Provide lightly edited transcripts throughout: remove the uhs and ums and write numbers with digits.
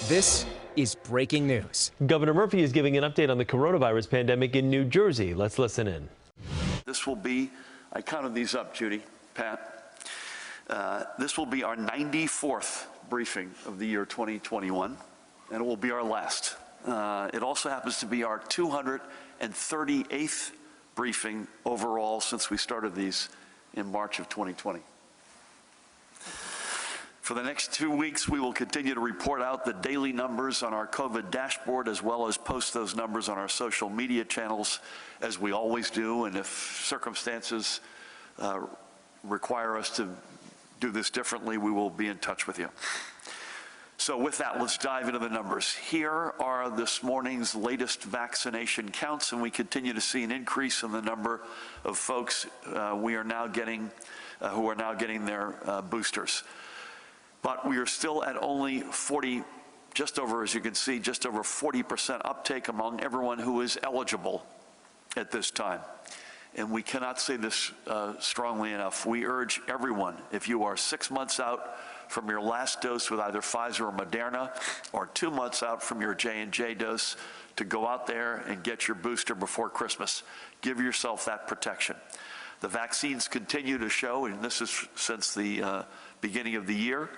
This is breaking news. Governor Murphy is giving an update on the coronavirus pandemic in New Jersey. Let's listen in. This will be, I counted these up, Judy, Pat. This will be our 94th briefing of the year 2021, and it will be our last. It also happens to be our 238th briefing overall since we started these in March of 2020. For the next 2 weeks, we will continue to report out the daily numbers on our COVID dashboard, as well as post those numbers on our social media channels, as we always do. And if circumstances require us to do this differently, we will be in touch with you. So with that, let's dive into the numbers. Here are this morning's latest vaccination counts, and we continue to see an increase in the number of folks who are now getting their boosters. But we are still at only 40, just over, as you can see, just over 40% uptake among everyone who is eligible at this time. And we cannot say this strongly enough. We urge everyone, if you are 6 months out from your last dose with either Pfizer or Moderna, or 2 months out from your J&J dose, to go out there and get your booster before Christmas. Give yourself that protection. The vaccines continue to show, and this is since the beginning of the year,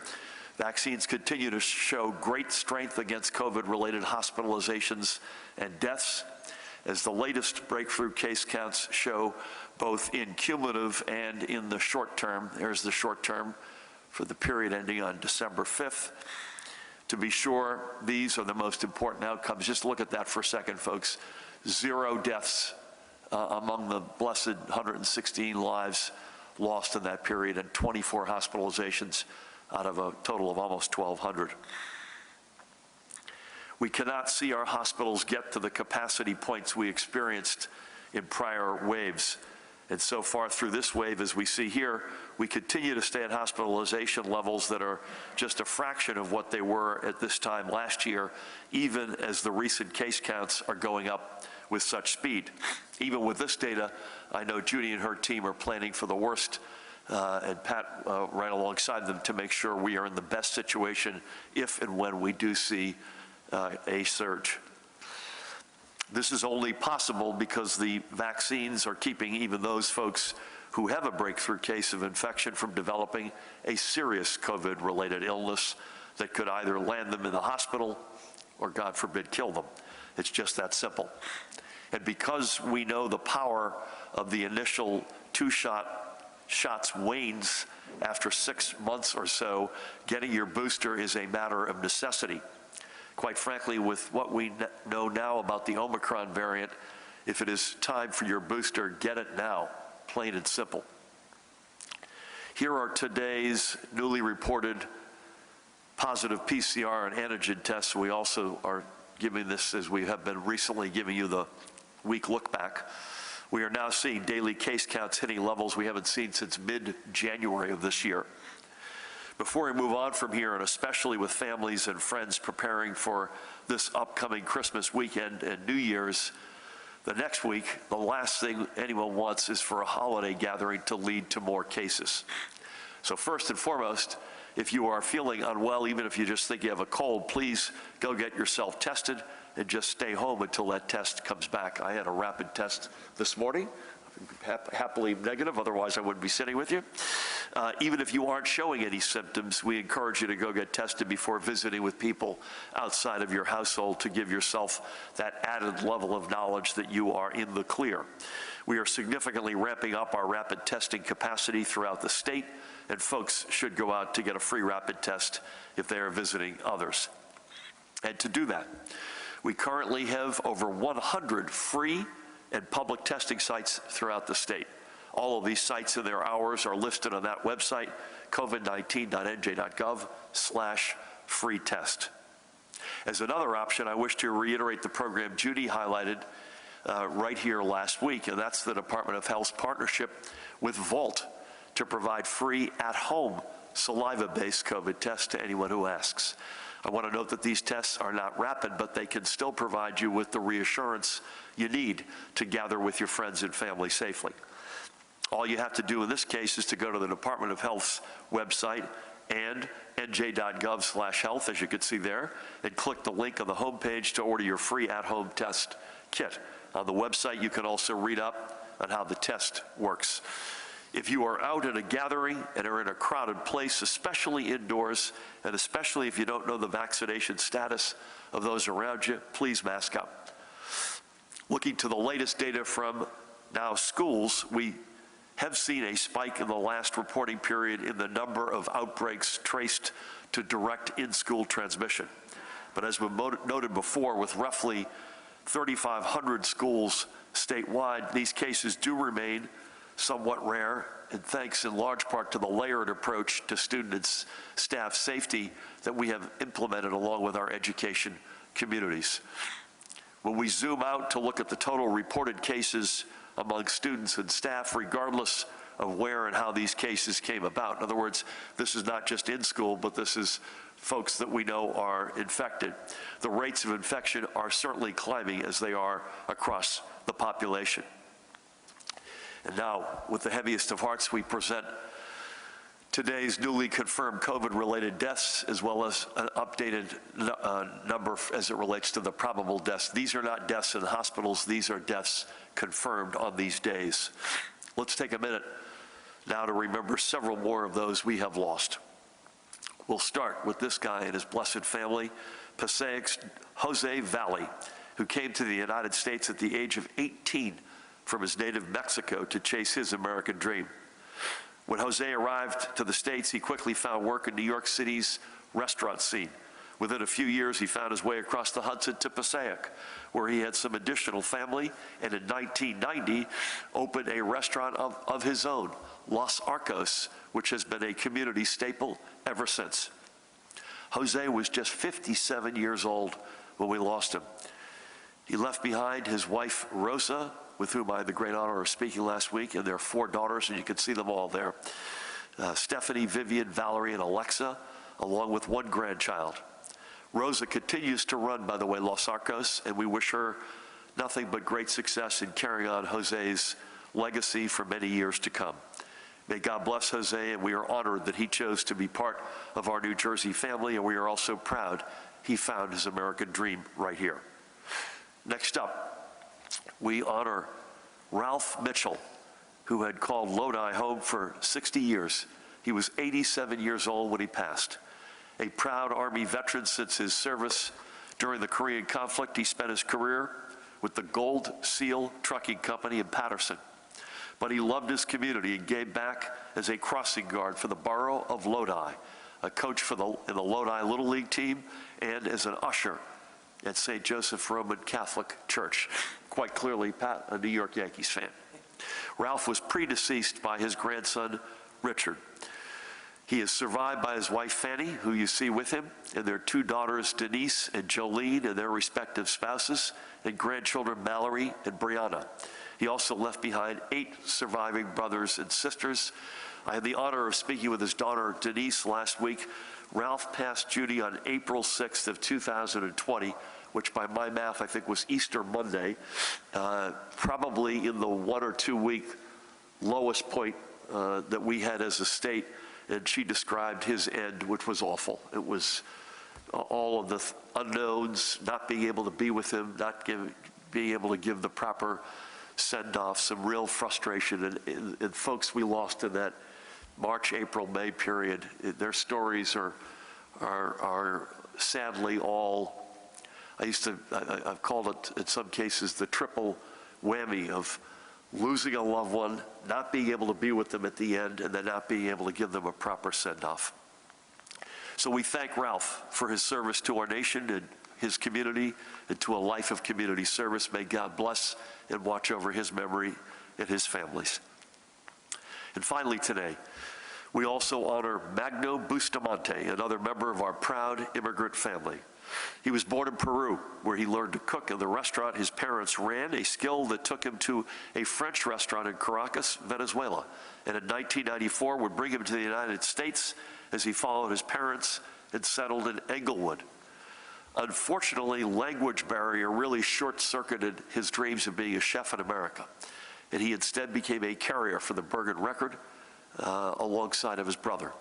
vaccines continue to show great strength against COVID-related hospitalizations and deaths, as the latest breakthrough case counts show, both in cumulative and in the short term. There's the short term for the period ending on December 5th. To be sure, these are the most important outcomes. Just look at that for a second, folks. 0 deaths among the blessed 116 lives lost in that period, and 24 hospitalizations out of a total of almost 1,200. We cannot see our hospitals get to the capacity points we experienced in prior waves. And so far through this wave, as we see here, we continue to stay at hospitalization levels that are just a fraction of what they were at this time last year, even as the recent case counts are going up with such speed. Even with this data, I know Judy and her team are planning for the worst, and Pat right alongside them, to make sure we are in the best situation if and when we do see a surge. This is only possible because the vaccines are keeping even those folks who have a breakthrough case of infection from developing a serious COVID-related illness that could either land them in the hospital or, God forbid, kill them. It's just that simple. And because we know the power of the initial 2 shots wanes after 6 months or so, getting your booster is a matter of necessity. Quite frankly, with what we know now about the Omicron variant, if it is time for your booster, get it now, plain and simple. Here are today's newly reported positive PCR and antigen tests. We also are giving this, as we have been recently giving you the week look back. We are now seeing daily case counts hitting levels we haven't seen since mid-January of this year. Before we move on from here, and especially with families and friends preparing for this upcoming Christmas weekend and New Year's, the next week, the last thing anyone wants is for a holiday gathering to lead to more cases. So first and foremost, if you are feeling unwell, even if you just think you have a cold, please go get yourself tested and just stay home until that test comes back. I had a rapid test this morning, happily negative, otherwise I wouldn't be sitting with you. Even if you aren't showing any symptoms, we encourage you to go get tested before visiting with people outside of your household to give yourself that added level of knowledge that you are in the clear. We are significantly ramping up our rapid testing capacity throughout the state, and folks should go out to get a free rapid test if they are visiting others. And to do that, we currently have over 100 free and public testing sites throughout the state. All of these sites and their hours are listed on that website, covid19.nj.gov/free test. As another option, I wish to reiterate the program Judy highlighted right here last week, and that's the Department of Health's partnership with Vault to provide free at-home saliva-based COVID tests to anyone who asks. I want to note that these tests are not rapid, but they can still provide you with the reassurance you need to gather with your friends and family safely. All you have to do in this case is to go to the Department of Health's website and nj.gov/health, as you can see there, and click the link on the homepage to order your free at-home test kit. On the website, you can also read up on how the test works. If you are out at a gathering and are in a crowded place, especially indoors, and especially if you don't know the vaccination status of those around you, please mask up. Looking to the latest data from now schools, we have seen a spike in the last reporting period in the number of outbreaks traced to direct in-school transmission. But as we noted before, with roughly 3,500 schools statewide, these cases do remain somewhat rare, and thanks in large part to the layered approach to student and staff safety that we have implemented along with our education communities. When we zoom out to look at the total reported cases among students and staff, regardless of where and how these cases came about. In other words, this is not just in school, but this is folks that we know are infected. The rates of infection are certainly climbing as they are across the population. And now, with the heaviest of hearts, we present today's newly confirmed COVID-related deaths, as well as an updated number as it relates to the probable deaths. These are not deaths in hospitals, these are deaths confirmed on these days. Let's take a minute now to remember several more of those we have lost. We'll start with this guy and his blessed family, Pasaic's Jose Valley, who came to the United States at the age of 18 from his native Mexico to chase his American dream. When Jose arrived to the States, he quickly found work in New York City's restaurant scene. Within a few years, he found his way across the Hudson to Passaic, where he had some additional family, and in 1990, opened a restaurant of his own, Los Arcos, which has been a community staple ever since. Jose was just 57 years old when we lost him. He left behind his wife, Rosa, with whom I had the great honor of speaking last week, and their 4 daughters, and you can see them all there. Stephanie, Vivian, Valerie, and Alexa, along with 1 grandchild. Rosa continues to run, by the way, Los Arcos, and we wish her nothing but great success in carrying on Jose's legacy for many years to come. May God bless Jose, and we are honored that he chose to be part of our New Jersey family, and we are also proud he found his American dream right here. Next up, we honor Ralph Mitchell, who had called Lodi home for 60 years. He was 87 years old when he passed. A proud Army veteran since his service during the Korean conflict, he spent his career with the Gold Seal Trucking Company in Patterson. But he loved his community and gave back as a crossing guard for the borough of Lodi, a coach in the Lodi Little League team, and as an usher at St. Joseph Roman Catholic Church. Quite clearly, Pat, a New York Yankees fan. Ralph was predeceased by his grandson, Richard. He is survived by his wife, Fanny, who you see with him, and their 2 daughters, Denise and Jolene, and their respective spouses, and grandchildren, Mallory and Brianna. He also left behind 8 surviving brothers and sisters. I had the honor of speaking with his daughter, Denise, last week. Ralph passed Judy on April 6th of 2020, which by my math I think was Easter Monday, probably in the 1 or 2 week lowest point that we had as a state, and she described his end, which was awful. It was all of the unknowns, not being able to be with him, not being able to give the proper send-off, some real frustration, and folks we lost in that March, April, May period, their stories are sadly all, I've called it in some cases the triple whammy of losing a loved one, not being able to be with them at the end, and then not being able to give them a proper send-off. So we thank Ralph for his service to our nation and his community and to a life of community service. May God bless and watch over his memory and his families. And finally today, we also honor Maximo Bustamante, another member of our proud immigrant family. He was born in Peru, where he learned to cook in the restaurant his parents ran, a skill that took him to a French restaurant in Caracas, Venezuela, and in 1994 would bring him to the United States as he followed his parents and settled in Englewood. Unfortunately, language barrier really short-circuited his dreams of being a chef in America, and he instead became a carrier for the Bergen Record alongside of his brother.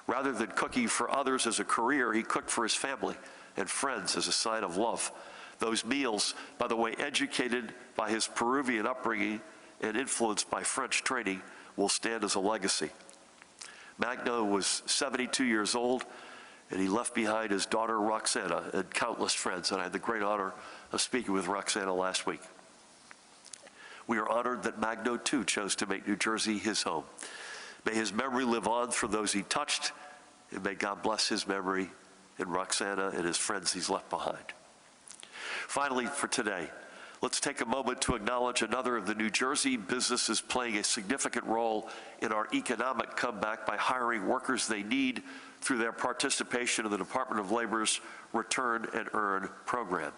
Rather than cooking for others as a career, he cooked for his family and friends as a sign of love. Those meals, by the way, educated by his Peruvian upbringing and influenced by French training, will stand as a legacy. Magna was 72 years old, and he left behind his daughter Roxana and countless friends, and I had the great honor of speaking with Roxana last week. We are honored that Magna, too, chose to make New Jersey his home. May his memory live on for those he touched, and may God bless his memory and Roxana and his friends he's left behind. Finally, for today, let's take a moment to acknowledge another of the New Jersey businesses playing a significant role in our economic comeback by hiring workers they need through their participation in the Department of Labor's Return and Earn program.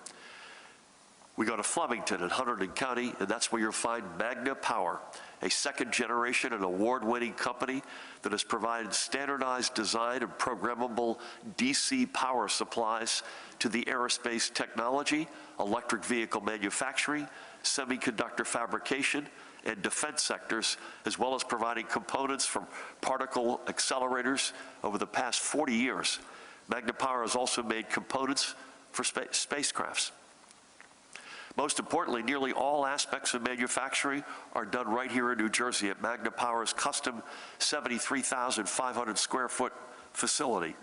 We go to Flemington in Hunterdon County, and that's where you'll find Magna Power, a second-generation and award-winning company that has provided standardized design and programmable DC power supplies to the aerospace technology, electric vehicle manufacturing, semiconductor fabrication, and defense sectors, as well as providing components from particle accelerators over the past 40 years. Magna Power has also made components for spacecrafts. Most importantly, nearly all aspects of manufacturing are done right here in New Jersey at Magna Power's custom 73,500 square foot facility.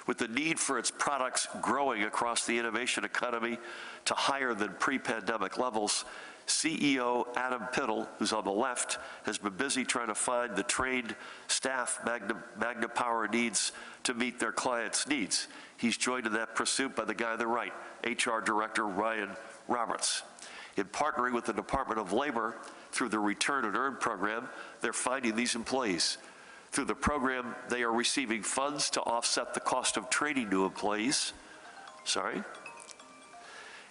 With the need for its products growing across the innovation economy to higher than pre-pandemic levels, CEO Adam Piddle, who's on the left, has been busy trying to find the trained staff Magna Power needs to meet their clients' needs. He's joined in that pursuit by the guy on the right, HR Director Ryan Roberts. In partnering with the Department of Labor through the Return and Earn program, they're finding these employees. Through the program, they are receiving funds to offset the cost of training new employees.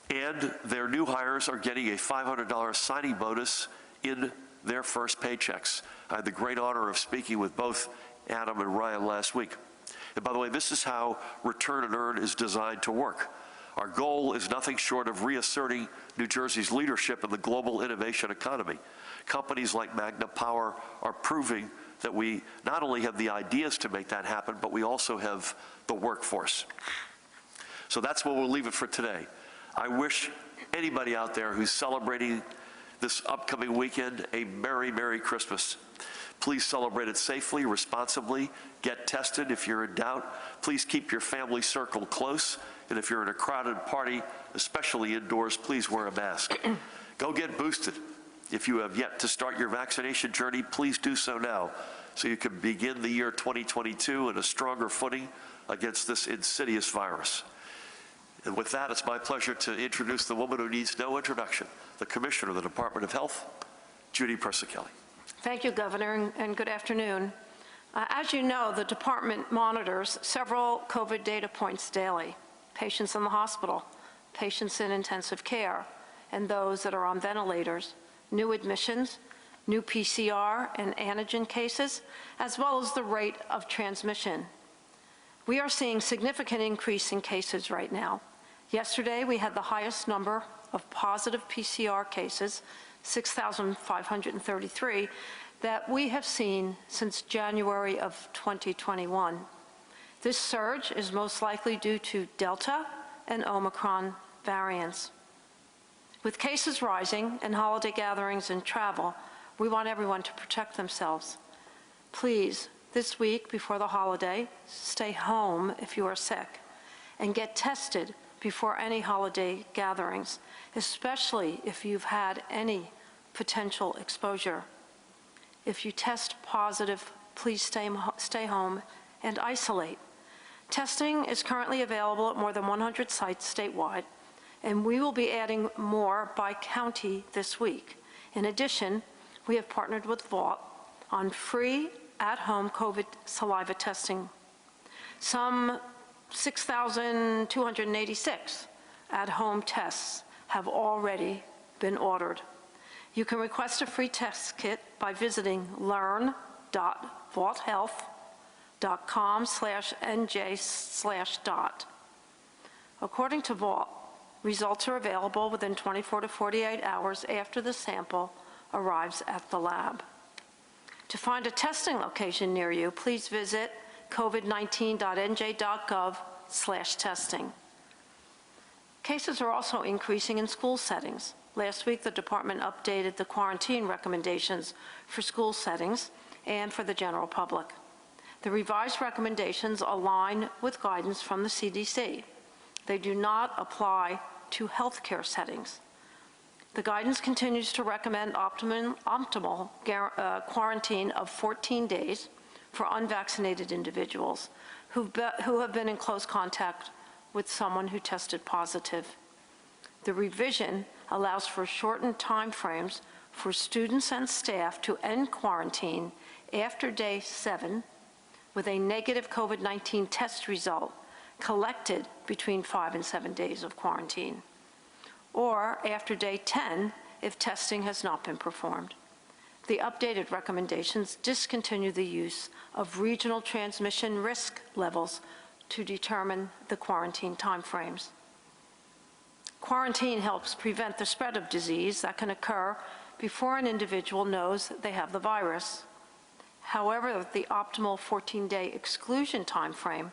And their new hires are getting a $500 signing bonus in their first paychecks. I had the great honor of speaking with both Adam and Ryan last week. And by the way, this is how Return and Earn is designed to work. Our goal is nothing short of reasserting New Jersey's leadership in the global innovation economy. Companies like Magna Power are proving that we not only have the ideas to make that happen, but we also have the workforce. So that's where we'll leave it for today. I wish anybody out there who's celebrating this upcoming weekend a Merry, Merry Christmas. Please celebrate it safely, responsibly. Get tested if you're in doubt. Please keep your family circle close. And if you're in a crowded party, especially indoors, please wear a mask. Go get boosted. If you have yet to start your vaccination journey, please do so now, so you can begin the year 2022 in a stronger footing against this insidious virus. And with that, it's my pleasure to introduce the woman who needs no introduction, the Commissioner of the Department of Health, Judy Persichilli. Thank you, Governor, and good afternoon. As you know, the department monitors several COVID data points daily: patients in the hospital, patients in intensive care, and those that are on ventilators, new admissions, new PCR and antigen cases, as well as the rate of transmission. We are seeing significant increase in cases right now. Yesterday, we had the highest number of positive PCR cases, 6,533, that we have seen since January of 2021. This surge is most likely due to Delta and Omicron variants. With cases rising and holiday gatherings and travel, we want everyone to protect themselves. Please, this week before the holiday, stay home if you are sick and get tested before any holiday gatherings, especially if you've had any potential exposure. If you test positive, please stay home and isolate. Testing is currently available at more than 100 sites statewide, and we will be adding more by county this week. In addition, we have partnered with Vault on free at-home COVID saliva testing. Some 6,286 at-home tests have already been ordered. You can request a free test kit by visiting learn.vaulthealth.com/nj/dot. According to Vault, results are available within 24 to 48 hours after the sample arrives at the lab. To find a testing location near you, please visit covid19.nj.gov/testing. Cases are also increasing in school settings. Last week, the department updated the quarantine recommendations for school settings and for the general public. The revised recommendations align with guidance from the CDC. They do not apply to healthcare settings. The guidance continues to recommend optimal quarantine of 14 days for unvaccinated individuals who have been in close contact with someone who tested positive. The revision allows for shortened timeframes for students and staff to end quarantine after day 7 with a negative COVID-19 test result collected between 5 and 7 days of quarantine, or after day 10 if testing has not been performed. The updated recommendations discontinue the use of regional transmission risk levels to determine the quarantine timeframes. Quarantine helps prevent the spread of disease that can occur before an individual knows they have the virus. However, the optimal 14-day exclusion timeframe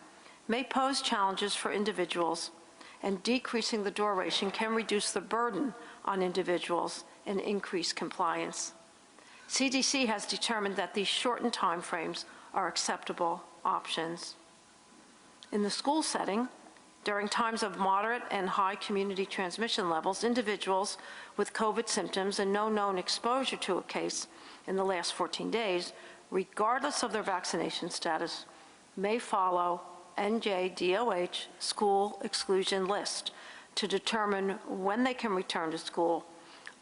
may pose challenges for individuals, and decreasing the duration can reduce the burden on individuals and increase compliance. CDC has determined that these shortened timeframes are acceptable options. In the school setting, during times of moderate and high community transmission levels, individuals with COVID symptoms and no known exposure to a case in the last 14 days, regardless of their vaccination status, may follow NJDOH school exclusion list to determine when they can return to school,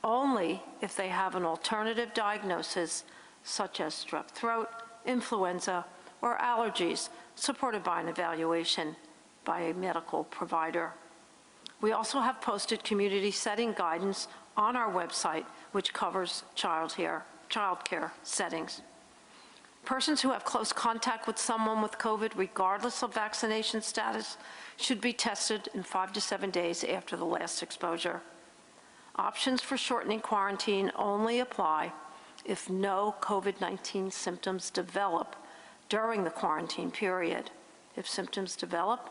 only if they have an alternative diagnosis such as strep throat, influenza, or allergies supported by an evaluation by a medical provider. We also have posted community setting guidance on our website, which covers childcare settings. Persons who have close contact with someone with COVID, regardless of vaccination status, should be tested in 5 to 7 days after the last exposure. Options for shortening quarantine only apply if no COVID-19 symptoms develop during the quarantine period. If symptoms develop,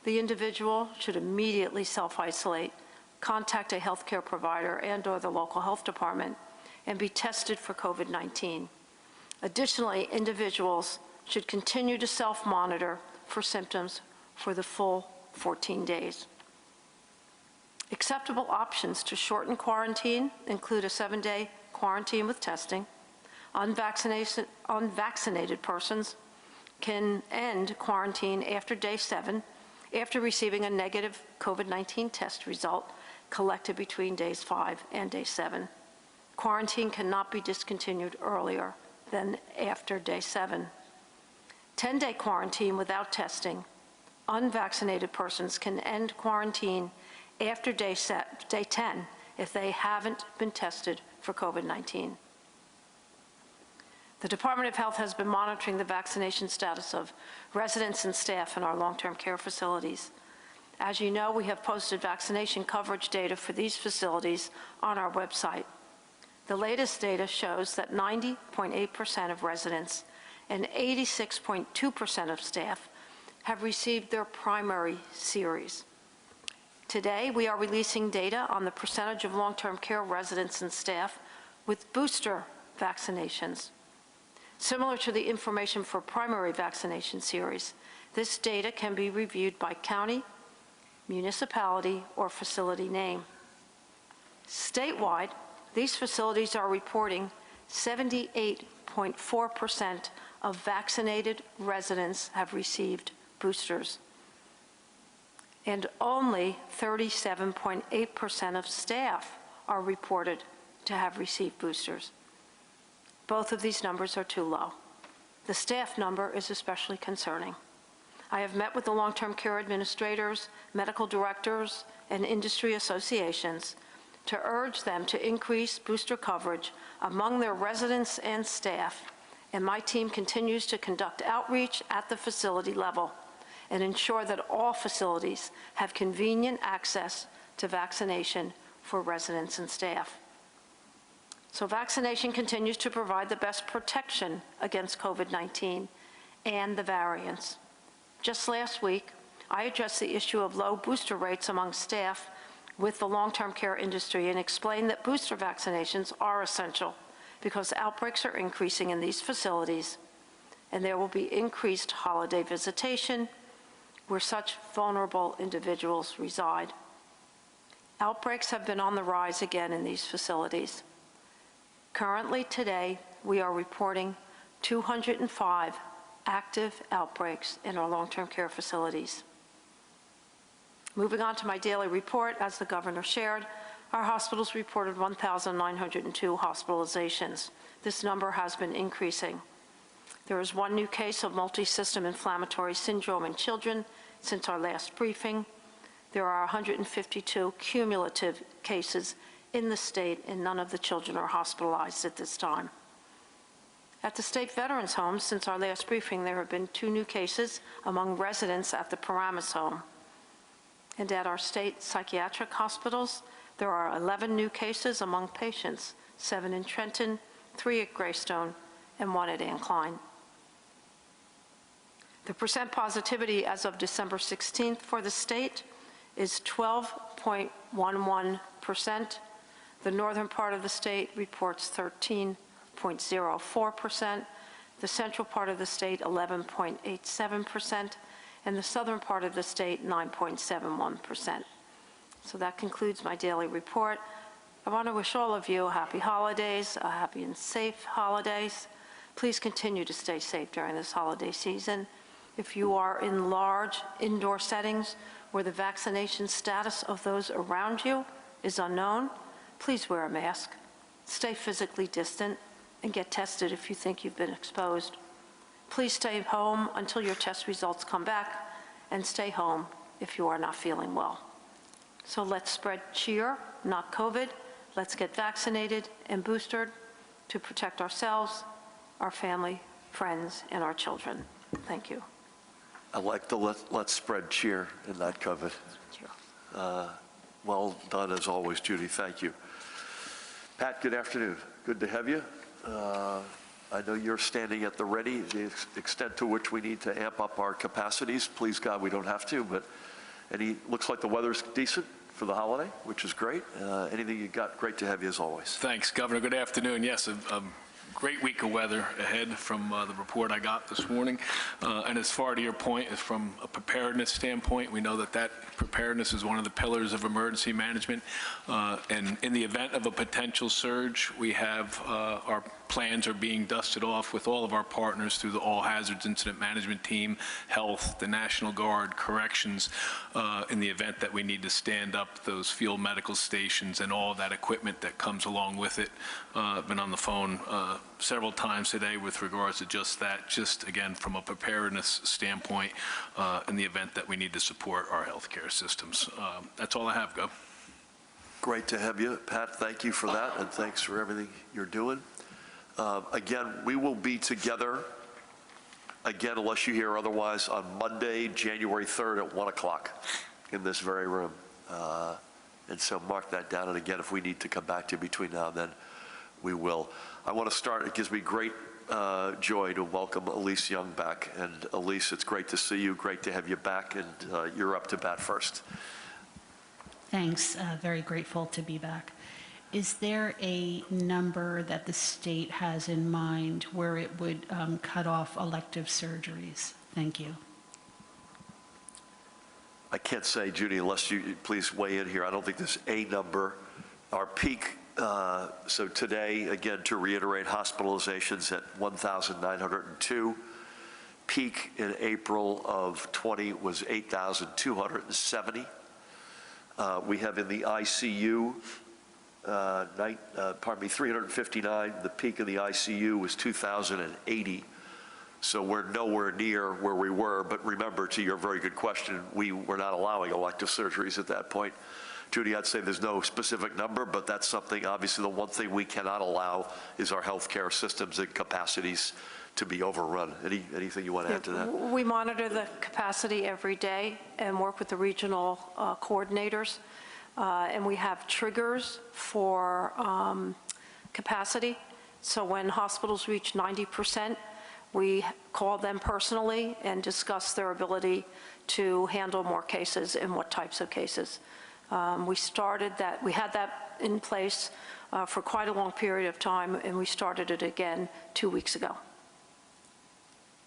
the individual should immediately self-isolate, contact a healthcare provider and/or the local health department, and be tested for COVID-19. Additionally, individuals should continue to self-monitor for symptoms for the full 14 days. Acceptable options to shorten quarantine include a 7-day quarantine with testing. Unvaccinated persons can end quarantine after day 7 after receiving a negative COVID-19 test result collected between days 5 and day 7. Quarantine cannot be discontinued earlier than after day 7. 10-day quarantine without testing. Unvaccinated persons can end quarantine after day 10 if they haven't been tested for COVID-19. The Department of Health has been monitoring the vaccination status of residents and staff in our long-term care facilities. As you know, we have posted vaccination coverage data for these facilities on our website. The latest data shows that 90.8% of residents and 86.2% of staff have received their primary series. Today, we are releasing data on the percentage of long-term care residents and staff with booster vaccinations. Similar to the information for primary vaccination series, this data can be reviewed by county, municipality, or facility name. Statewide, these facilities are reporting 78.4% of vaccinated residents have received boosters, and only 37.8% of staff are reported to have received boosters. Both of these numbers are too low. The staff number is especially concerning. I have met with the long-term care administrators, medical directors, and industry associations to urge them to increase booster coverage among their residents and staff, and my team continues to conduct outreach at the facility level and ensure that all facilities have convenient access to vaccination for residents and staff. So vaccination continues to provide the best protection against COVID-19 and the variants. Just last week, I addressed the issue of low booster rates among staff with the long-term care industry and explained that booster vaccinations are essential because outbreaks are increasing in these facilities, and there will be increased holiday visitation where such vulnerable individuals reside. Outbreaks have been on the rise again in these facilities. Currently today, we are reporting 205 active outbreaks in our long-term care facilities. Moving on to my daily report, as the governor shared, our hospitals reported 1,902 hospitalizations. This number has been increasing. There is one new case of multi-system inflammatory syndrome in children since our last briefing. There are 152 cumulative cases in the state, and none of the children are hospitalized at this time. At the state veterans homes, since our last briefing, there have been 2 new cases among residents at the Paramus home. And at our state psychiatric hospitals, there are 11 new cases among patients, 7 in Trenton, 3 at Greystone, and 1 at Ann Klein. The percent positivity as of December 16th for the state is 12.11%. The northern part of the state reports 13.04%, the central part of the state 11.87%, and the southern part of the state 9.71%. So that concludes my daily report. I want to wish all of you happy holidays, a happy and safe holidays. Please continue to stay safe during this holiday season. If you are in large indoor settings where the vaccination status of those around you is unknown, please wear a mask, stay physically distant, and get tested if you think you've been exposed. Please stay home until your test results come back, and stay home if you are not feeling well. So let's spread cheer, not COVID. Let's get vaccinated and boosted to protect ourselves, our family, friends, and our children. Thank you. I like the let's spread cheer and not COVID. Cheer. Well done as always, Judy. Thank you. Pat, good afternoon. Good to have you. I know you're standing at the ready. The extent to which we need to amp up our capacities, please God, we don't have to, but looks like the weather's decent for the holiday, which is great. Anything you got, great to have you as always. Thanks, Governor. Good afternoon. Yes, a great week of weather ahead from the report I got this morning. And as far to your point, is from a preparedness standpoint, we know that preparedness is one of the pillars of emergency management. And in the event of a potential surge, we have our plans are being dusted off with all of our partners through the All Hazards Incident Management Team, Health, the National Guard, Corrections, in the event that we need to stand up those field medical stations and all of that equipment that comes along with it. I've been on the phone several times today with regards to just that, just again from a preparedness standpoint in the event that we need to support our healthcare systems. That's all I have, Gov. Great to have you, Pat. Thank you for that, and thanks for everything you're doing. Again, we will be together, again, unless you hear otherwise, on Monday, January 3rd at 1 o'clock in this very room. And so mark that down, and again, if we need to come back to you between now and then, we will. I want to start, it gives me great joy to welcome Elise Young back. And Elise, it's great to see you, great to have you back, and you're up to bat first. Thanks, very grateful to be back. Is there a number that the state has in mind where it would cut off elective surgeries? Thank you. I can't say, Judy, unless you please weigh in here. I don't think there's a number. Our peak, so today, again, to reiterate, hospitalizations at 1,902. Peak in April of 20 was 8,270. We have in the ICU, 359. The peak of the ICU was 2,080. So we're nowhere near where we were. But remember, to your very good question, we were not allowing elective surgeries at that point. Judy, I'd say there's no specific number, but that's something, obviously, the one thing we cannot allow is our healthcare systems and capacities to be overrun. Anything you want to add to that? We monitor the capacity every day and work with the regional coordinators. And we have triggers for capacity. So when hospitals reach 90%, we call them personally and discuss their ability to handle more cases and what types of cases. We had that in place for quite a long period of time, and we started it again 2 weeks ago.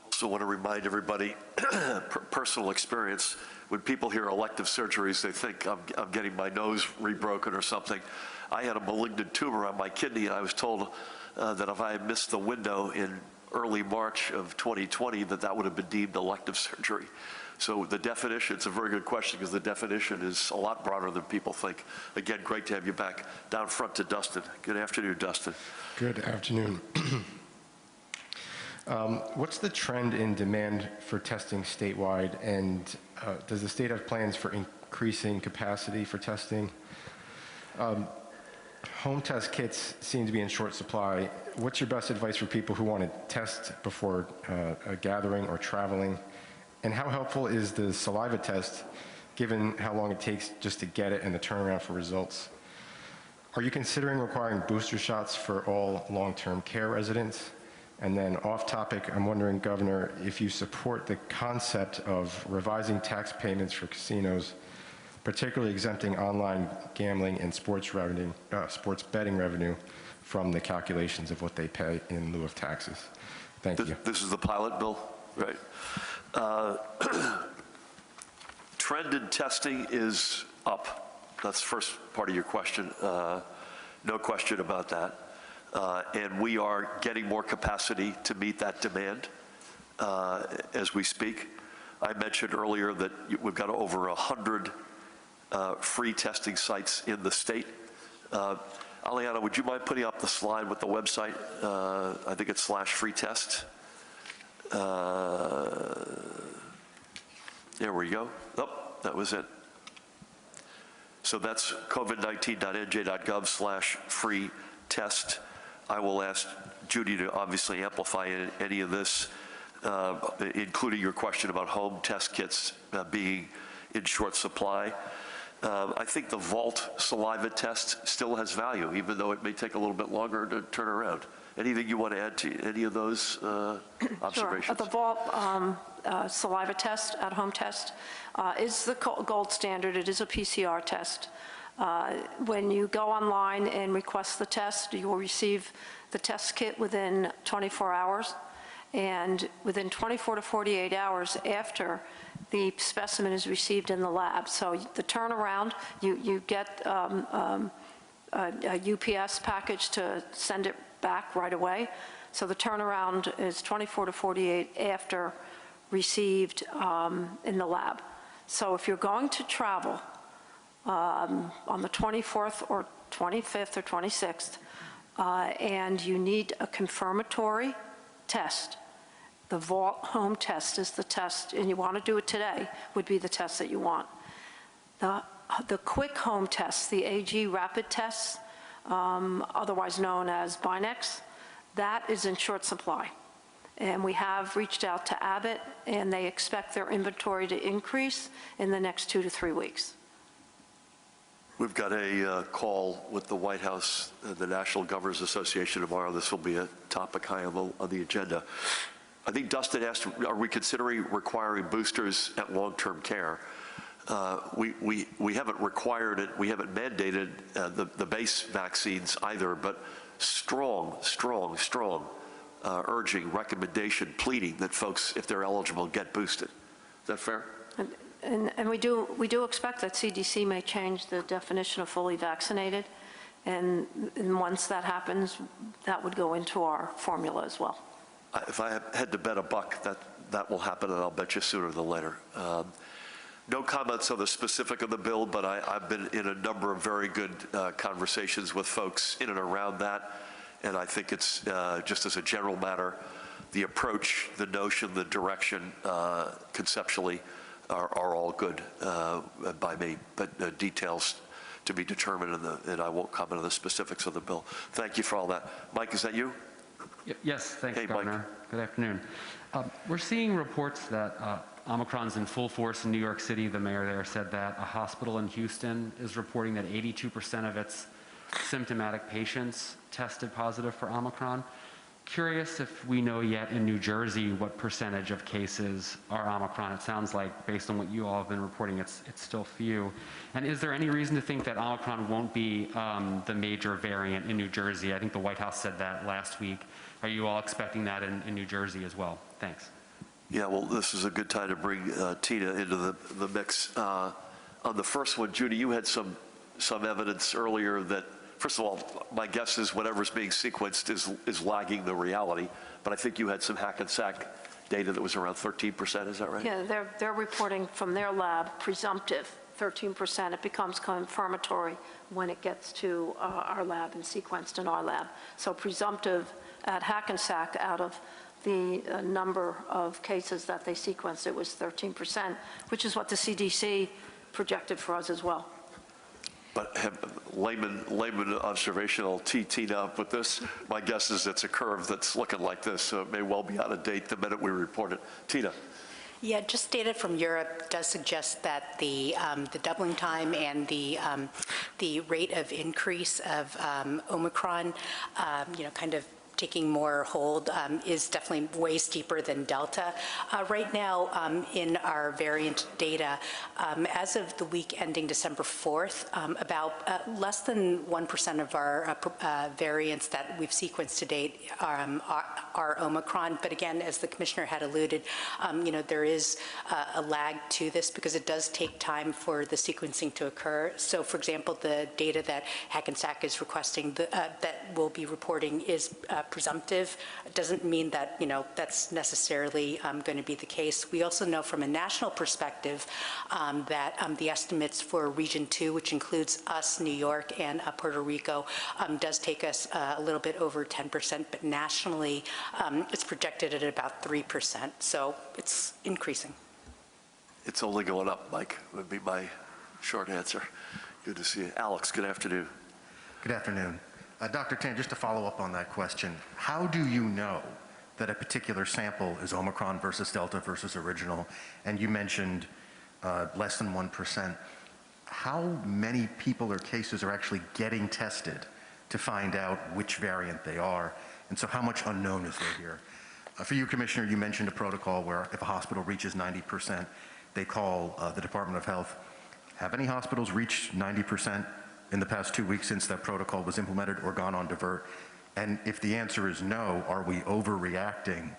Also want to remind everybody, personal experience, when people hear elective surgeries, they think I'm getting my nose rebroken or something. I had a malignant tumor on my kidney, and I was told that if I had missed the window in early March of 2020, that would have been deemed elective surgery. So the definition, it's a very good question because the definition is a lot broader than people think. Again, great to have you back. Down front to Dustin. Good afternoon, Dustin. Good afternoon. What's the trend in demand for testing statewide, and does the state have plans for increasing capacity for testing? Home test kits seem to be in short supply. What's your best advice for people who want to test before a gathering or traveling? And how helpful is the saliva test, given how long it takes just to get it and the turnaround for results? Are you considering requiring booster shots for all long-term care residents? And then off topic, I'm wondering, Governor, if you support the concept of revising tax payments for casinos, particularly exempting online gambling and sports betting revenue from the calculations of what they pay in lieu of taxes. Thank you. This is the pilot bill, right? Trend in testing is up. That's the first part of your question. No question about that. And we are getting more capacity to meet that demand as we speak. I mentioned earlier that we've got over 100 free testing sites in the state. Aliana, would you mind putting up the slide with the website? I think it's /freetest. There we go. Oh, that was it. So that's covid19.nj.gov/free test. I will ask Judy to obviously amplify any of this, including your question about home test kits being in short supply. I think the Vault saliva test still has value, even though it may take a little bit longer to turn around. Anything you want to add to any of those observations? Sure. The Vault saliva test, at-home test, is the gold standard. It is a PCR test. When you go online and request the test, you will receive the test kit within 24 hours. And within 24 to 48 hours after the specimen is received in the lab. So the turnaround, you get a UPS package to send it back right away. So the turnaround is 24 to 48 after received in the lab. So if you're going to travel on the 24th or 25th or 26th, and you need a confirmatory test, the Vault home test is the test, and you want to do it today, would be the test that you want. The quick home test, the AG rapid tests, otherwise known as Binex, that is in short supply. And we have reached out to Abbott, and they expect their inventory to increase in the next 2 to 3 weeks. We've got a call with the White House, the National Governors Association tomorrow. This will be a topic high on the agenda. I think Dustin asked, are we considering requiring boosters at long-term care? We haven't required it, we haven't mandated the base vaccines either, but strong urging, recommendation, pleading that folks, if they're eligible, get boosted. Is that fair? And we do expect that CDC may change the definition of fully vaccinated, and once that happens, that would go into our formula as well. If I had to bet a buck, that will happen, and I'll bet you sooner than later. No comments on the specific of the bill, but I've been in a number of very good conversations with folks in and around that, and I think it's just as a general matter, the approach, the notion, the direction, conceptually, are all good by me, but details to be determined, and I won't comment on the specifics of the bill. Thank you for all that. Mike, is that you? Yes, thanks, Hey, Governor. Mike. Good afternoon. We're seeing reports that Omicron's in full force in New York City. The mayor there said that. A hospital in Houston is reporting that 82% of its symptomatic patients tested positive for Omicron. Curious if we know yet in New Jersey what percentage of cases are Omicron. It sounds like, based on what you all have been reporting, it's still few. And is there any reason to think that Omicron won't be the major variant in New Jersey? I think the White House said that last week. Are you all expecting that in New Jersey as well? Thanks. Yeah, well, this is a good time to bring Tina into the mix. On the first one, Judy, you had some evidence earlier that, first of all, my guess is whatever's being sequenced is lagging the reality, but I think you had some Hackensack data that was around 13%, is that right? Yeah, they're reporting from their lab presumptive 13%. It becomes confirmatory when it gets to our lab and sequenced in our lab. So presumptive at Hackensack, out of the number of cases that they sequenced, it was 13%, which is what the CDC projected for us as well. But have layman observational teed up with this. My guess is it's a curve that's looking like this, so it may well be out of date the minute we report it. Tina. Yeah, just data from Europe does suggest that the doubling time and the rate of increase of Omicron, kind of taking more hold is definitely way steeper than Delta. Right now, in our variant data, as of the week ending December 4th, about less than 1% of our variants that we've sequenced to date are Omicron. But again, as the commissioner had alluded, there is a lag to this because it does take time for the sequencing to occur. So, for example, the data that Hackensack is requesting that we'll be reporting is presumptive. It doesn't mean that, that's necessarily going to be the case. We also know from a national perspective that the estimates for Region 2, which includes us, New York, and Puerto Rico, does take us a little bit over 10%, but nationally it's projected at about 3%. So it's increasing. It's only going up, Mike, would be my short answer. Good to see you. Alex, good afternoon. Good afternoon. Dr. Tan, just to follow up on that question, how do you know that a particular sample is Omicron versus Delta versus original? And you mentioned less than 1%. How many people or cases are actually getting tested to find out which variant they are? And so how much unknown is there here? For you, Commissioner, you mentioned a protocol where if a hospital reaches 90%, they call the Department of Health. Have any hospitals reached 90% in the past 2 weeks since that protocol was implemented or gone on divert? And if the answer is no, are we overreacting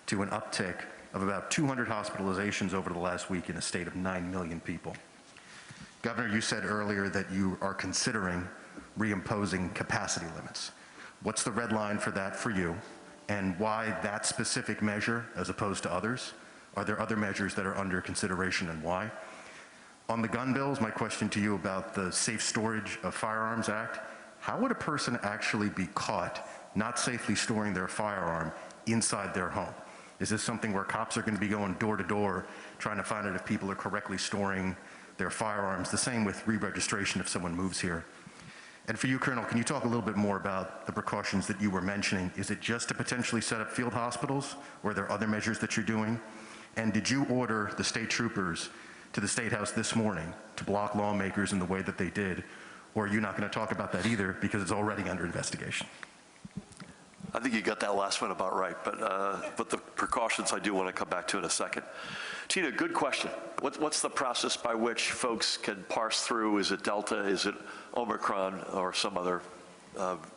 to an uptick of about 200 hospitalizations over the last week in a state of 9 million people? Governor, you said earlier that you are considering reimposing capacity limits. What's the red line for that for you, and why that specific measure as opposed to others? Are there other measures that are under consideration, and why? On the gun bills, my question to you about the Safe Storage of Firearms Act, how would a person actually be caught not safely storing their firearm inside their home? Is this something where cops are going to be going door to door trying to find out if people are correctly storing their firearms? The same with re-registration if someone moves here. And for you, Colonel, can you talk a little bit more about the precautions that you were mentioning? Is it just to potentially set up field hospitals, or are there other measures that you're doing? And did you order the state troopers to the State House this morning to block lawmakers in the way that they did? Or are you not going to talk about that either because it's already under investigation? I think you got that last one about right, but the precautions I do want to come back to in a second. Tina, good question. What's the process by which folks can parse through? Is it Delta, is it Omicron, or some other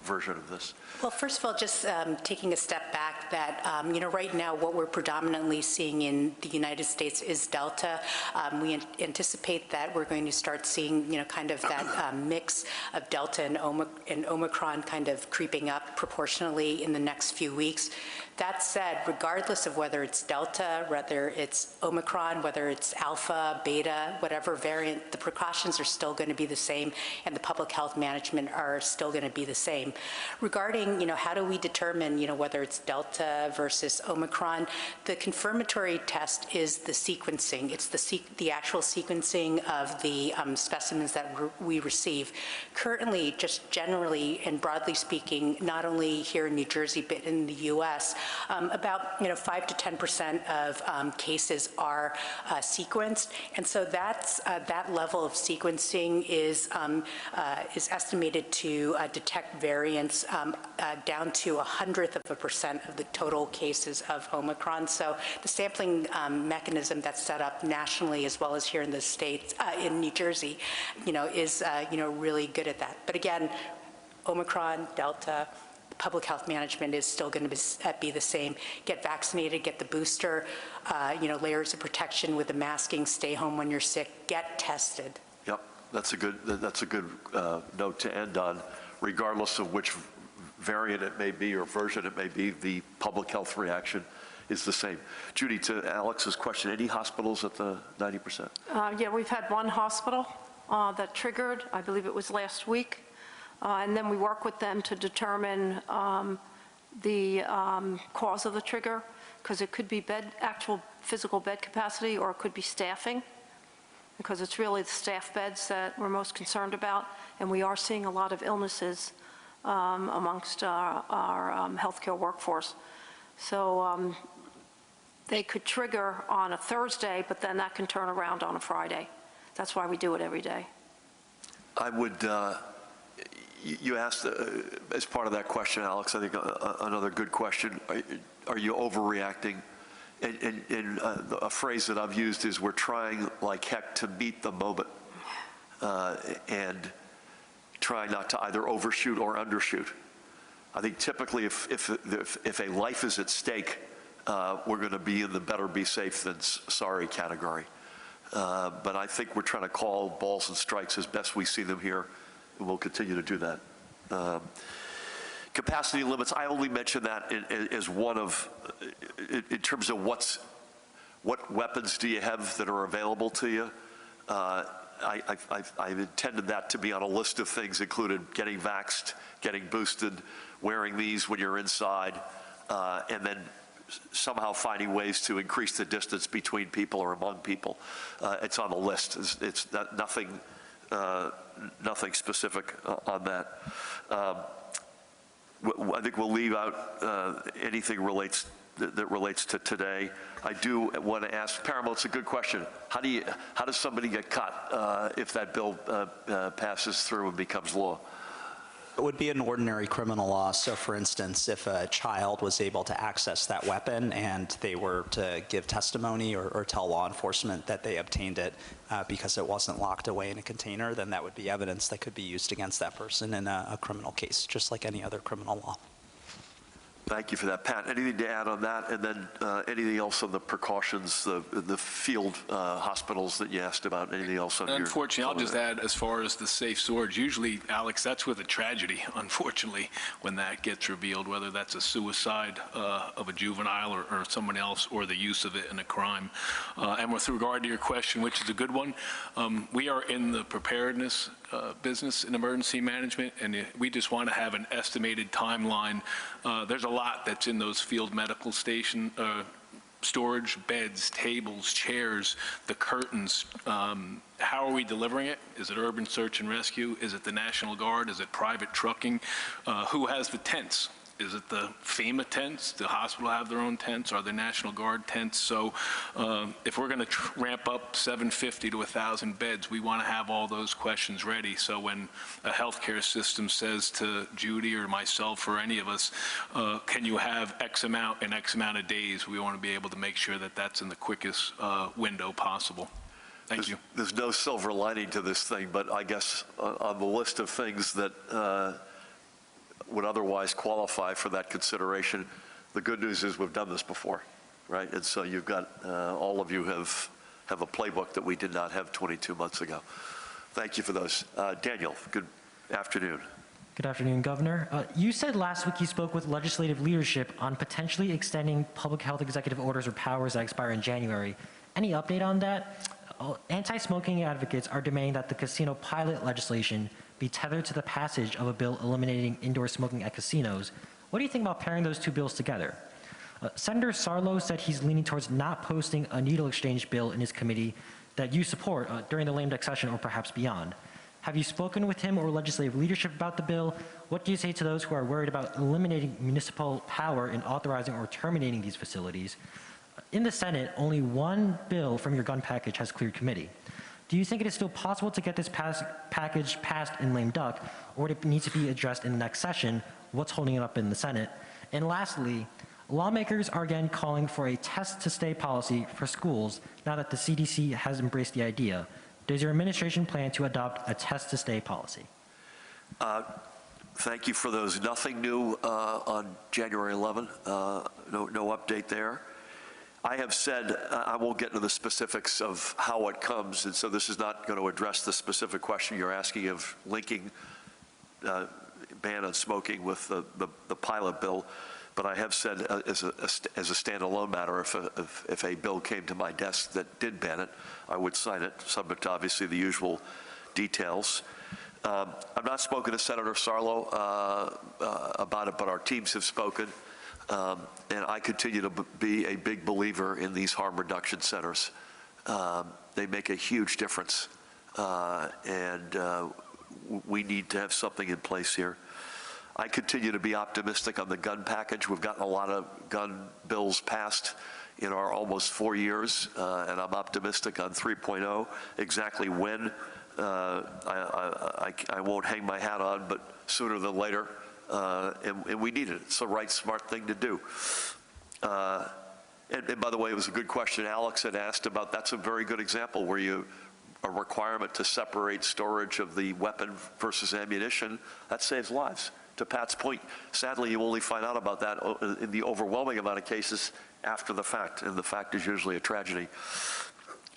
version of this? Well, first of all, just taking a step back, that right now what we're predominantly seeing in the United States is Delta. We anticipate that we're going to start seeing kind of that mix of Delta and Omicron kind of creeping up proportionally in the next few weeks. That said, regardless of whether it's Delta, whether it's Omicron, whether it's Alpha, Beta, whatever variant, the precautions are still going to be the same, and the public health management are still going to be the same. Regarding, how do we determine, whether it's Delta versus Omicron, the confirmatory test is the sequencing. It's the actual sequencing of the specimens that we receive. Currently, just generally and broadly speaking, not only here in New Jersey, but in the U.S., about 5 to 10% of cases are sequenced, and so that's that level of sequencing is estimated to detect variants down to 1/100% of the total cases of Omicron. So the sampling mechanism that's set up nationally as well as here in the states, in New Jersey, is really good at that. But again, Omicron, Delta, public health management is still going to be the same. Get vaccinated, get the booster, layers of protection with the masking, stay home when you're sick, get tested. Yep, that's a good note to end on. Regardless of which variant it may be or version it may be, the public health reaction is the same. Judy, to Alex's question, any hospitals at the 90%? Yeah, we've had one hospital that triggered, I believe it was last week. And then we work with them to determine the cause of the trigger, because it could be actual physical bed capacity, or it could be staffing, because it's really the staff beds that we're most concerned about. And we are seeing a lot of illnesses amongst our healthcare workforce. So they could trigger on a Thursday, but then that can turn around on a Friday. That's why we do it every day. I would you asked, as part of that question, Alex, I think another good question, are you overreacting? And a phrase that I've used is we're trying like heck to meet the moment and try not to either overshoot or undershoot. I think typically if a life is at stake, we're going to be in the better be safe than sorry category. But I think we're trying to call balls and strikes as best we see them here, and we'll continue to do that. Capacity limits, I only mention that as one of, in terms of what weapons do you have that are available to you. I've intended that to be on a list of things, included getting vaxxed, getting boosted, wearing these when you're inside, and then somehow finding ways to increase the distance between people or among people. It's on the list. It's nothing specific on that. I think we'll leave out anything that relates to today. I do want to ask, Paramount, it's a good question. How does somebody get caught if that bill passes through and becomes law? It would be an ordinary criminal law. So for instance, if a child was able to access that weapon and they were to give testimony or tell law enforcement that they obtained it because it wasn't locked away in a container, then that would be evidence that could be used against that person in a criminal case, just like any other criminal law. Thank you for that, Pat. Anything to add on that? And then anything else on the precautions, the field hospitals that you asked about? Anything else on your? Unfortunately, I'll just add, as far as the safe storage, usually, Alex, that's with a tragedy, unfortunately, when that gets revealed, whether that's a suicide of a juvenile or someone else, or the use of it in a crime. And with regard to your question, which is a good one, we are in the preparedness business in emergency management, and we just want to have an estimated timeline. There's a lot that's in those field medical station storage, beds, tables, chairs, the curtains. How are we delivering it? Is it urban search and rescue? Is it the National Guard? Is it private trucking? Who has the tents? Is it the FEMA tents? Do the hospital have their own tents? Are the National Guard tents? So if we're going to ramp up 750 to 1,000 beds, we want to have all those questions ready. So when a healthcare system says to Judy or myself or any of us, can you have X amount in X amount of days, we want to be able to make sure that that's in the quickest window possible. Thank you. There's no silver lining to this thing, but I guess on the list of things that would otherwise qualify for that consideration, the good news is we've done this before, right? And so you've got, all of you have a playbook that we did not have 22 months ago. Thank you for those. Daniel, good afternoon. Good afternoon, Governor. You said last week you spoke with legislative leadership on potentially extending public health executive orders or powers that expire in January. Any update on that? Anti-smoking advocates are demanding that the casino pilot legislation be tethered to the passage of a bill eliminating indoor smoking at casinos. What do you think about pairing those two bills together? Senator Sarlo said he's leaning towards not posting a needle exchange bill in his committee that you support during the lame duck session or perhaps beyond. Have you spoken with him or legislative leadership about the bill? What do you say to those who are worried about eliminating municipal power in authorizing or terminating these facilities? In the Senate, only one bill from your gun package has cleared committee. Do you think it is still possible to get this package passed in lame duck, or would it need to be addressed in the next session? What's holding it up in the Senate? And lastly, lawmakers are again calling for a test-to-stay policy for schools now that the CDC has embraced the idea. Does your administration plan to adopt a test-to-stay policy? Thank you for those. Nothing new on January 11. No update there. I have said I won't get into the specifics of how it comes, and so this is not going to address the specific question you're asking of linking ban on smoking with the pilot bill. But I have said as a standalone matter, if a bill came to my desk that did ban it, I would sign it, subject to obviously the usual details. I've not spoken to Senator Sarlo about it, but our teams have spoken. And I continue to be a big believer in these harm reduction centers. They make a huge difference, and we need to have something in place here. I continue to be optimistic on the gun package. We've gotten a lot of gun bills passed in our almost 4 years, and I'm optimistic on 3.0. Exactly when, I won't hang my hat on, but sooner than later. And we need it. It's the right, smart thing to do. And by the way, it was a good question Alex had asked about. That's a very good example where a requirement to separate storage of the weapon versus ammunition, that saves lives. To Pat's point, sadly, you only find out about that in the overwhelming amount of cases after the fact, and the fact is usually a tragedy.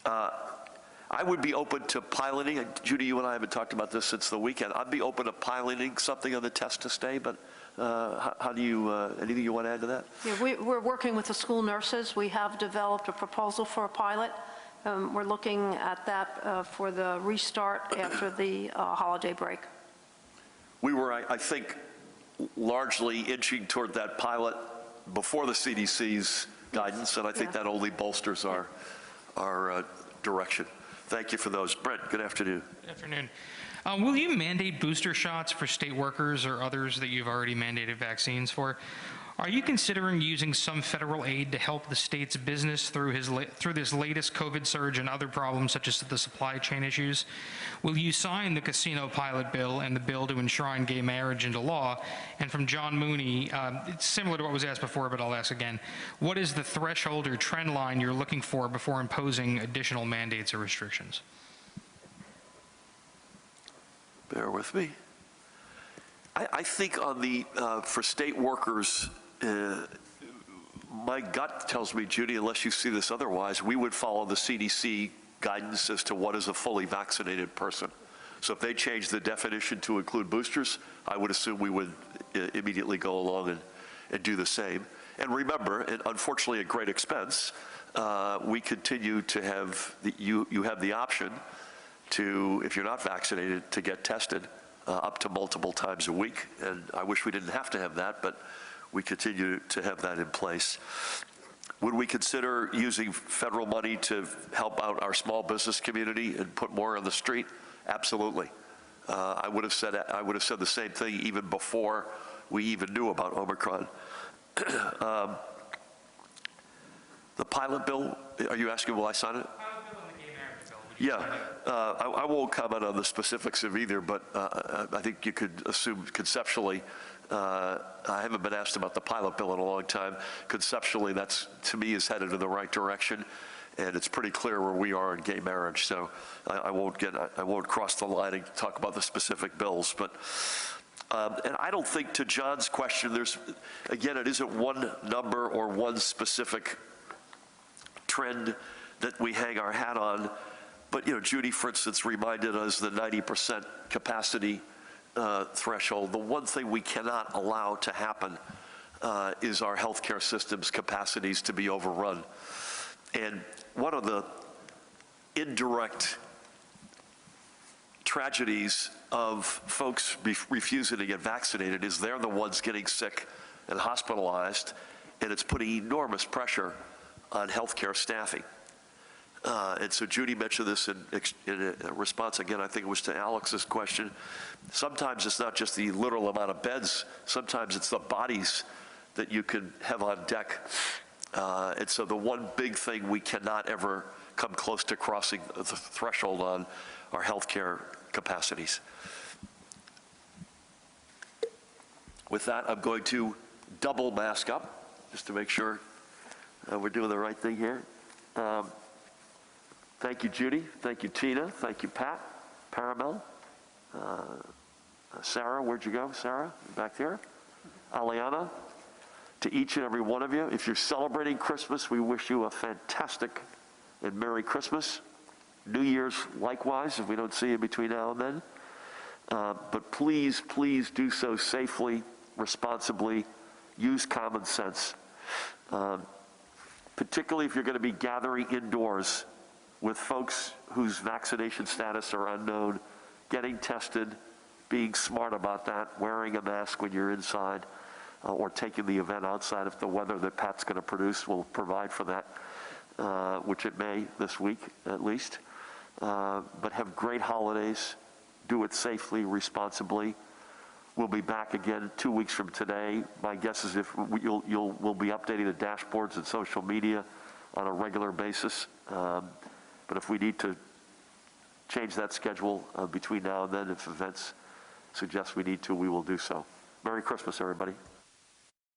I would be open to piloting, and Judy, you and I haven't talked about this since the weekend. I'd be open to piloting something on the test to stay, but how do you, anything you want to add to that? Yeah, we're working with the school nurses. We have developed a proposal for a pilot. We're looking at that for the restart after the holiday break. We were, I think, largely inching toward that pilot before the CDC's guidance, and I think that only bolsters our direction. Thank you for those. Brent, good afternoon. Good afternoon. Will you mandate booster shots for state workers or others that you've already mandated vaccines for? Are you considering using some federal aid to help the state's business through this latest COVID surge and other problems such as the supply chain issues? Will you sign the casino pilot bill and the bill to enshrine gay marriage into law? And from John Mooney, it's similar to what was asked before, but I'll ask again. What is the threshold or trend line you're looking for before imposing additional mandates or restrictions? Bear with me. I think on the, for state workers, my gut tells me, Judy, unless you see this otherwise, we would follow the CDC guidance as to what is a fully vaccinated person. So if they change the definition to include boosters, I would assume we would immediately go along and do the same. And remember, and unfortunately at great expense, we continue to have, you have the option to, if you're not vaccinated, to get tested up to multiple times a week. And I wish we didn't have to have that, but we continue to have that in place. Would we consider using federal money to help out our small business community and put more on the street? Absolutely. I would have said the same thing even before we even knew about Omicron. The pilot bill, are you asking will I sign it? Yeah, I won't comment on the specifics of either, but I think you could assume conceptually, I haven't been asked about the pilot bill in a long time. Conceptually, that's, to me, is headed in the right direction, and it's pretty clear where we are in gay marriage, so I won't cross the line and talk about the specific bills, but and I don't think, to John's question, again, it isn't one number or one specific trend that we hang our hat on. But, you know, Judy, for instance, reminded us the 90% capacity threshold. The one thing we cannot allow to happen is our healthcare system's capacities to be overrun. And one of the indirect tragedies of folks refusing to get vaccinated is they're the ones getting sick and hospitalized, and it's putting enormous pressure on healthcare staffing. And so Judy mentioned this in a response, again, I think it was to Alex's question. Sometimes it's not just the literal amount of beds, sometimes it's the bodies that you can have on deck. And so the one big thing we cannot ever come close to crossing the threshold on are healthcare capacities. With that, I'm going to double mask up, just to make sure we're doing the right thing here. Thank you, Judy. Thank you, Tina. Thank you, Pat, Paramel. Sarah, where'd you go? Sarah, back there. Aliana, to each and every one of you, if you're celebrating Christmas, we wish you a fantastic and Merry Christmas. New Year's likewise, if we don't see you between now and then. But please, please do so safely, responsibly, use common sense. Particularly if you're going to be gathering indoors with folks whose vaccination status are unknown, getting tested, being smart about that, wearing a mask when you're inside, or taking the event outside if the weather that Pat's going to produce will provide for that, which it may this week at least. But have great holidays, do it safely, responsibly. We'll be back again 2 weeks from today. My guess is we'll be updating the dashboards and social media on a regular basis. But if we need to change that schedule between now and then, if events suggest we need to, we will do so. Merry Christmas, everybody.